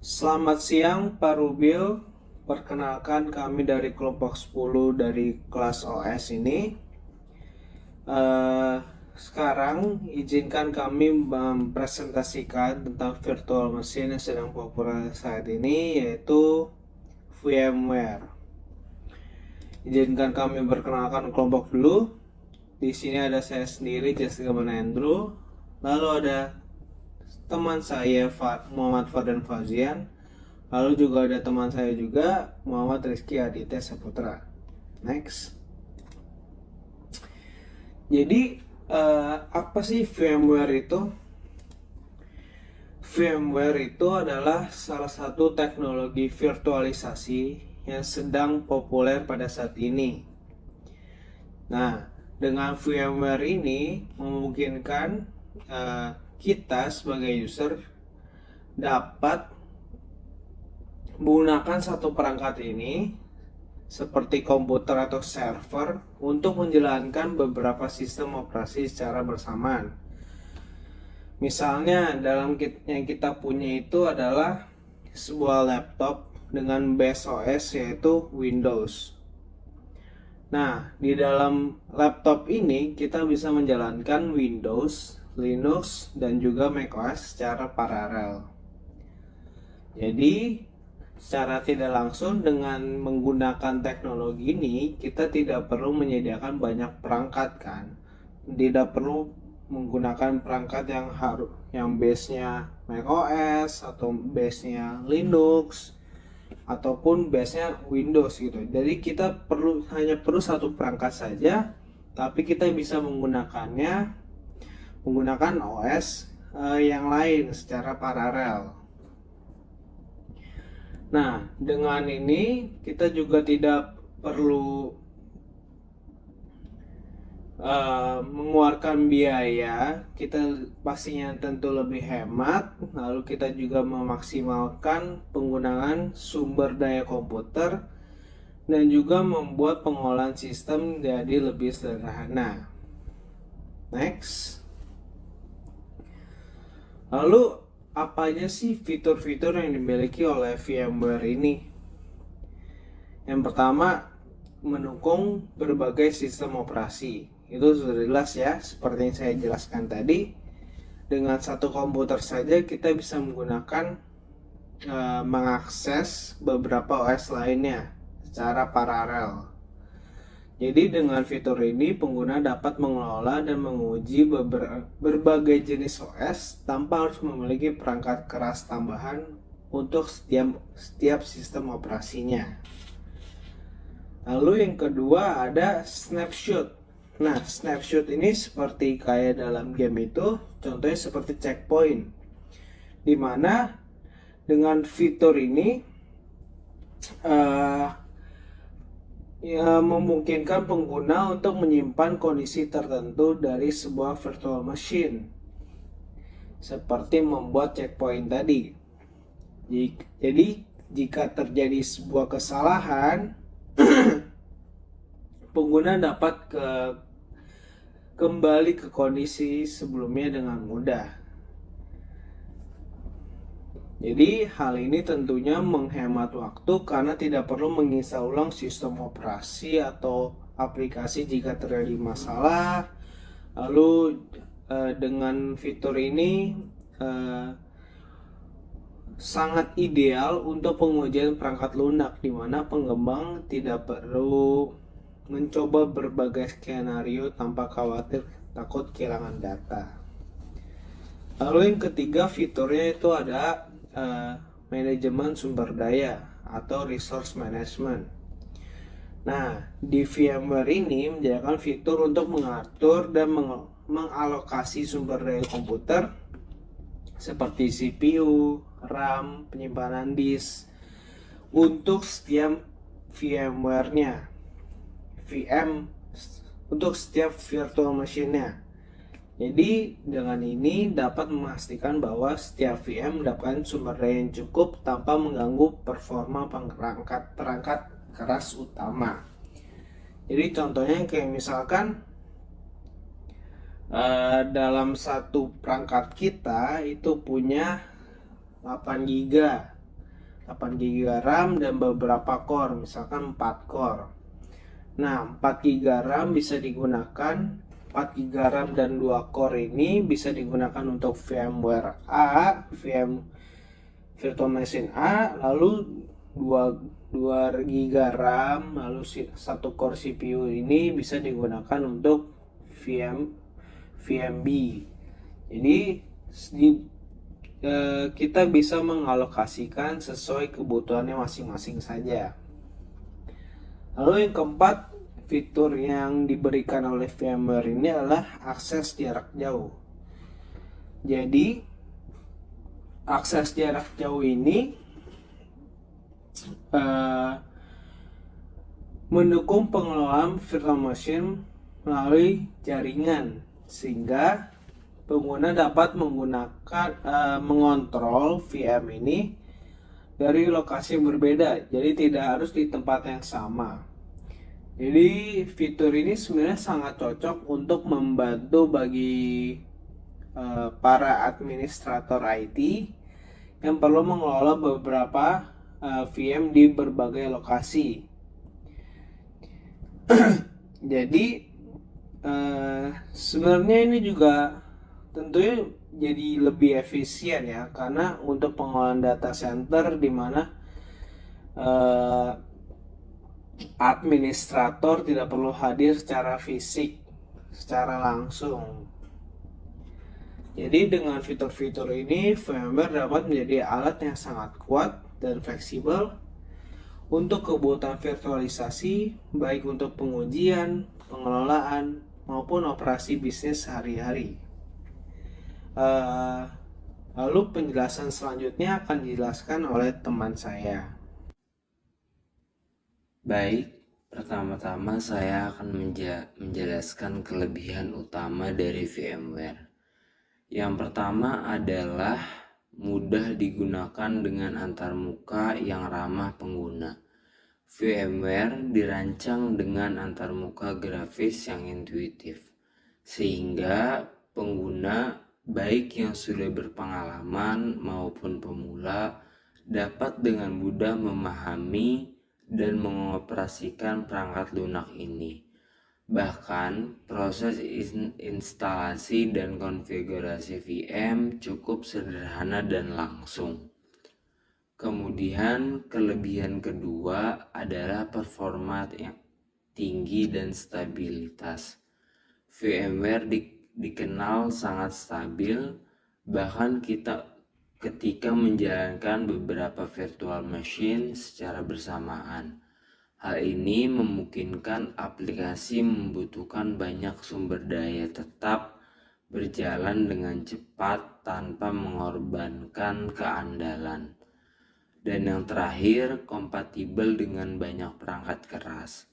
Selamat siang Pak Rubil. Perkenalkan kami dari kelompok 10 dari kelas OS ini. Eh, Sekarang izinkan kami mempresentasikan tentang virtual machine yang sedang populer saat ini, yaitu VMware. Izinkan kami perkenalkan kelompok dulu. Di sini ada saya sendiri, Jessica Andrew. Lalu ada teman saya Muhammad Fardan Fazian. Lalu juga ada teman saya juga, Muhammad Rizky Aditya Saputra. Next. Jadi apa sih VMware itu? VMware itu adalah salah satu teknologi virtualisasi yang sedang populer pada saat ini. Nah, dengan VMware ini memungkinkan kita sebagai user dapat menggunakan satu perangkat ini seperti komputer atau server untuk menjalankan beberapa sistem operasi secara bersamaan. Misalnya dalam yang kita punya itu adalah sebuah laptop dengan base OS yaitu Windows. Nah, di dalam laptop ini kita bisa menjalankan Windows, Linux, dan juga macOS secara paralel. Jadi, secara tidak langsung dengan menggunakan teknologi ini, kita tidak perlu menyediakan banyak perangkat kan. Tidak perlu menggunakan perangkat yang base-nya macOS atau base-nya Linux ataupun base-nya Windows gitu. Jadi kita hanya perlu satu perangkat saja, tapi kita bisa menggunakan OS yang lain secara paralel. Nah, dengan ini kita juga tidak perlu mengeluarkan biaya, kita pastinya tentu lebih hemat, lalu kita juga memaksimalkan penggunaan sumber daya komputer dan juga membuat pengolahan sistem jadi lebih sederhana. Next. Lalu apa aja sih fitur-fitur yang dimiliki oleh VMware ini? Yang pertama, mendukung berbagai sistem operasi. Itu sudah jelas ya, seperti yang saya jelaskan tadi. Dengan satu komputer saja kita bisa menggunakan mengakses beberapa OS lainnya secara paralel. Jadi dengan fitur ini pengguna dapat mengelola dan menguji berbagai jenis OS tanpa harus memiliki perangkat keras tambahan untuk setiap sistem operasinya. Lalu yang kedua ada snapshot. Nah, snapshot ini seperti kayak dalam game itu, contohnya seperti checkpoint, dimana dengan fitur ini memungkinkan pengguna untuk menyimpan kondisi tertentu dari sebuah virtual machine, seperti membuat checkpoint tadi. Jadi jika terjadi sebuah kesalahan, pengguna dapat kembali ke kondisi sebelumnya dengan mudah. Jadi hal ini tentunya menghemat waktu karena tidak perlu menginstal ulang sistem operasi atau aplikasi jika terjadi masalah. Lalu dengan fitur ini sangat ideal untuk pengujian perangkat lunak, di mana pengembang tidak perlu mencoba berbagai skenario tanpa khawatir takut kehilangan data. Lalu yang ketiga fiturnya itu ada manajemen sumber daya atau resource management. Nah, di VMware ini menyediakan fitur untuk mengatur dan mengalokasi sumber daya komputer seperti CPU, RAM, penyimpanan disk untuk setiap VMware-nya, untuk setiap virtual machine-nya. Jadi dengan ini dapat memastikan bahwa setiap VM mendapatkan sumber daya yang cukup tanpa mengganggu performa perangkat keras utama. Jadi contohnya kayak misalkan dalam satu perangkat kita itu punya 8 GB. 8 GB RAM dan beberapa core, misalkan 4 core. Nah, 4 GB RAM bisa digunakan, 4 GB RAM dan 2 core ini bisa digunakan untuk VMware A, Virtual Machine A, lalu 2 GB RAM, lalu 1 core CPU ini bisa digunakan untuk VMB. Jadi kita bisa mengalokasikan sesuai kebutuhannya masing-masing saja. Lalu yang keempat, fitur yang diberikan oleh VMware ini adalah akses jarak jauh. Jadi akses jarak jauh ini mendukung pengelolaan virtual machine melalui jaringan, sehingga pengguna dapat mengontrol VM ini dari lokasi yang berbeda, jadi tidak harus di tempat yang sama. Jadi fitur ini sebenarnya sangat cocok untuk membantu bagi para administrator IT yang perlu mengelola beberapa VM di berbagai lokasi. Jadi sebenarnya ini juga tentunya jadi lebih efisien ya, karena untuk pengelolaan data center di mana administrator tidak perlu hadir secara fisik, secara langsung. Jadi dengan fitur-fitur ini, VMware dapat menjadi alat yang sangat kuat dan fleksibel untuk kebutuhan virtualisasi, baik untuk pengujian, pengelolaan, maupun operasi bisnis sehari-hari. Lalu penjelasan selanjutnya akan dijelaskan oleh teman saya. Baik, pertama-tama saya akan menjelaskan kelebihan utama dari VMware. Yang pertama adalah mudah digunakan dengan antarmuka yang ramah pengguna. VMware dirancang dengan antarmuka grafis yang intuitif, sehingga pengguna baik yang sudah berpengalaman maupun pemula dapat dengan mudah memahami dan mengoperasikan perangkat lunak ini. Bahkan proses instalasi dan konfigurasi VM cukup sederhana dan langsung. Kemudian kelebihan kedua adalah performa yang tinggi dan stabilitas. VMware dikenal sangat stabil, bahkan ketika menjalankan beberapa virtual machine secara bersamaan. Hal ini memungkinkan aplikasi membutuhkan banyak sumber daya tetap berjalan dengan cepat tanpa mengorbankan keandalan. Dan yang terakhir, kompatibel dengan banyak perangkat keras.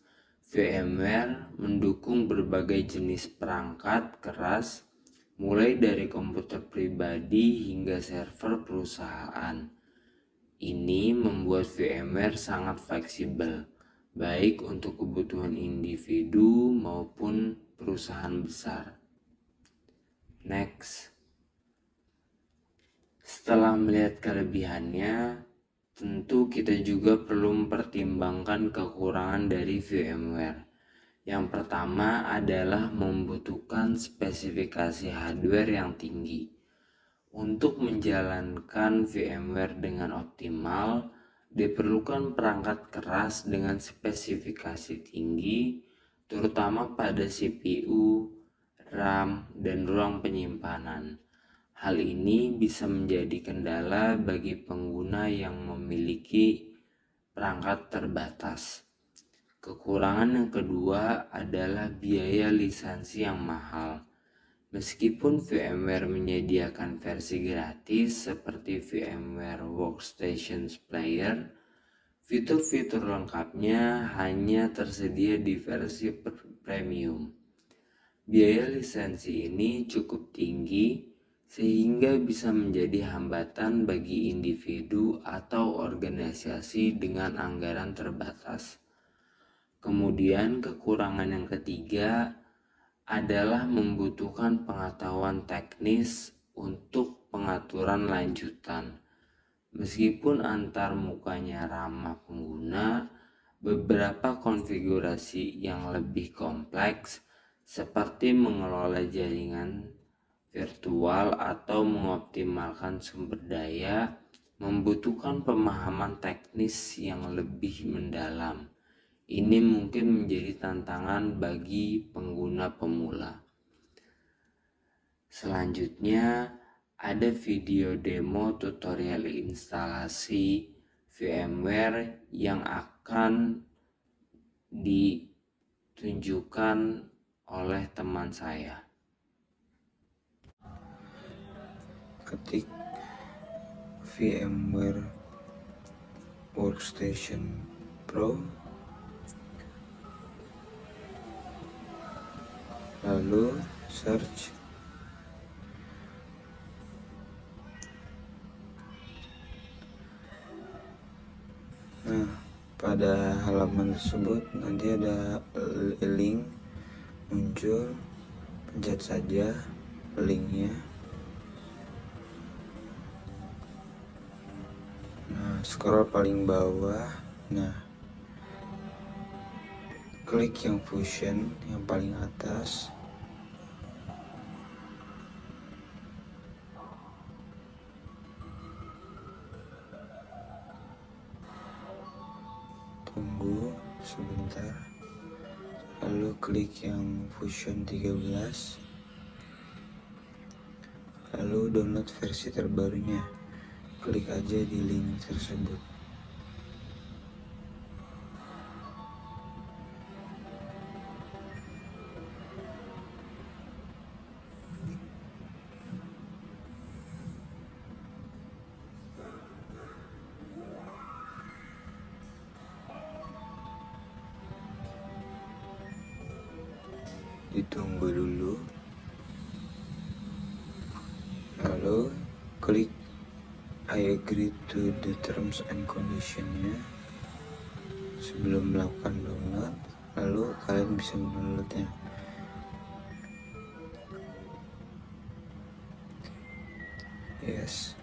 VMware mendukung berbagai jenis perangkat keras, mulai dari komputer pribadi hingga server perusahaan. Ini membuat VMware sangat fleksibel, baik untuk kebutuhan individu maupun perusahaan besar. Next. Setelah melihat kelebihannya, tentu kita juga perlu mempertimbangkan kekurangan dari VMware. Yang pertama adalah membutuhkan spesifikasi hardware yang tinggi. Untuk menjalankan VMware dengan optimal, diperlukan perangkat keras dengan spesifikasi tinggi, terutama pada CPU, RAM, dan ruang penyimpanan. Hal ini bisa menjadi kendala bagi pengguna yang memiliki perangkat terbatas. Kekurangan yang kedua adalah biaya lisensi yang mahal. Meskipun VMware menyediakan versi gratis seperti VMware Workstation Player, fitur-fitur lengkapnya hanya tersedia di versi premium. Biaya lisensi ini cukup tinggi sehingga bisa menjadi hambatan bagi individu atau organisasi dengan anggaran terbatas. Kemudian kekurangan yang ketiga adalah membutuhkan pengetahuan teknis untuk pengaturan lanjutan. Meskipun antar mukanya ramah pengguna, beberapa konfigurasi yang lebih kompleks seperti mengelola jaringan virtual atau mengoptimalkan sumber daya membutuhkan pemahaman teknis yang lebih mendalam. Ini mungkin menjadi tantangan bagi pengguna pemula. Selanjutnya, ada video demo tutorial instalasi VMware yang akan ditunjukkan oleh teman saya. Ketik VMware Workstation Pro, lalu search. Nah, pada halaman tersebut nanti ada link muncul, pencet saja linknya. Nah, scroll paling bawah. Nah, klik yang Fusion yang paling atas. Tunggu sebentar. Lalu klik yang Fusion 13. Lalu download versi terbarunya. Klik aja di link tersebut. Ditunggu dulu. Lalu klik I agree to the terms and conditionnya sebelum melakukan download. Lalu kalian bisa mendownloadnya. Yes.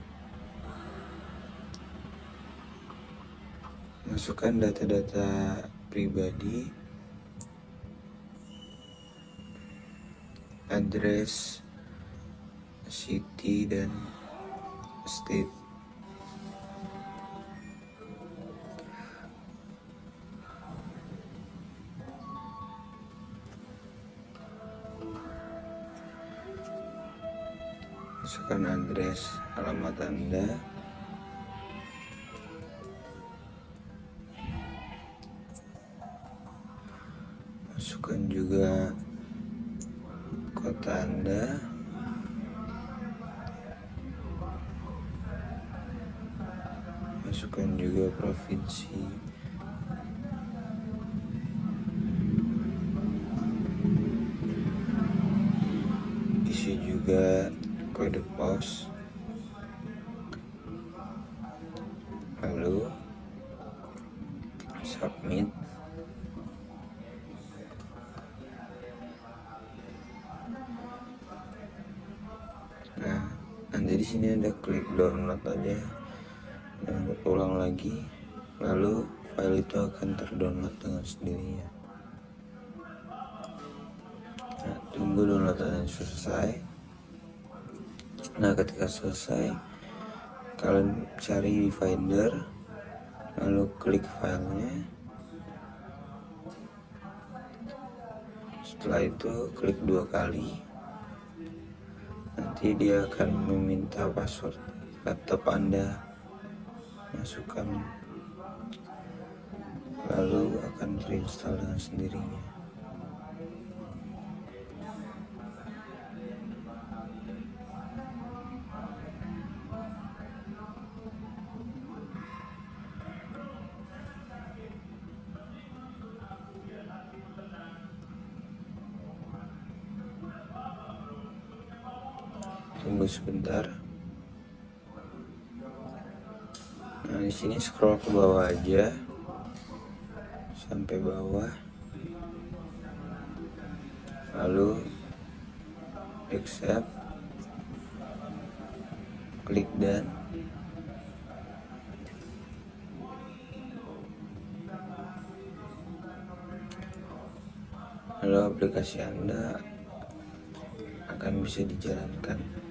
Masukkan data-data pribadi, address, city, dan state. Masukkan address alamat Anda. Masukkan juga kota Anda. Masukkan juga provinsi. Isi juga kode pos. Lalu submit. Nah, nanti di sini ada klik download aja. Dan ulang lagi, lalu file itu akan terdownload dengan sendirinya. Nah, tunggu downloadannya selesai. Nah, ketika selesai, kalian cari di Finder, lalu klik filenya. Setelah itu klik 2 kali. Nanti dia akan meminta password laptop Anda. Masukkan, lalu akan terinstall dengan sendirinya. Tunggu sebentar. Nah, di sini scroll ke bawah aja sampai bawah. Lalu accept. Klik done. lalu aplikasi Anda akan bisa dijalankan.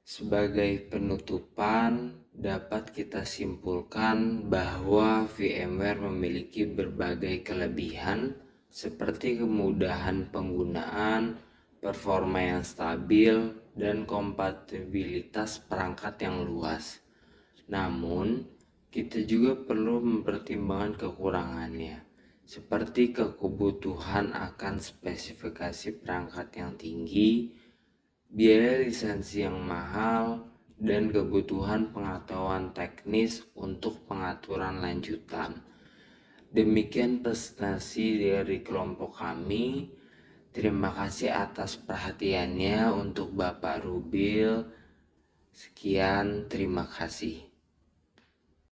Sebagai penutupan, dapat kita simpulkan bahwa VMware memiliki berbagai kelebihan seperti kemudahan penggunaan, performa yang stabil, dan kompatibilitas perangkat yang luas. Namun, kita juga perlu mempertimbangkan kekurangannya, seperti kebutuhan akan spesifikasi perangkat yang tinggi, biaya lisensi yang mahal, dan kebutuhan pengetahuan teknis untuk pengaturan lanjutan. Demikian presentasi dari kelompok kami. Terima kasih atas perhatiannya untuk Bapak Rubil. Sekian, terima kasih.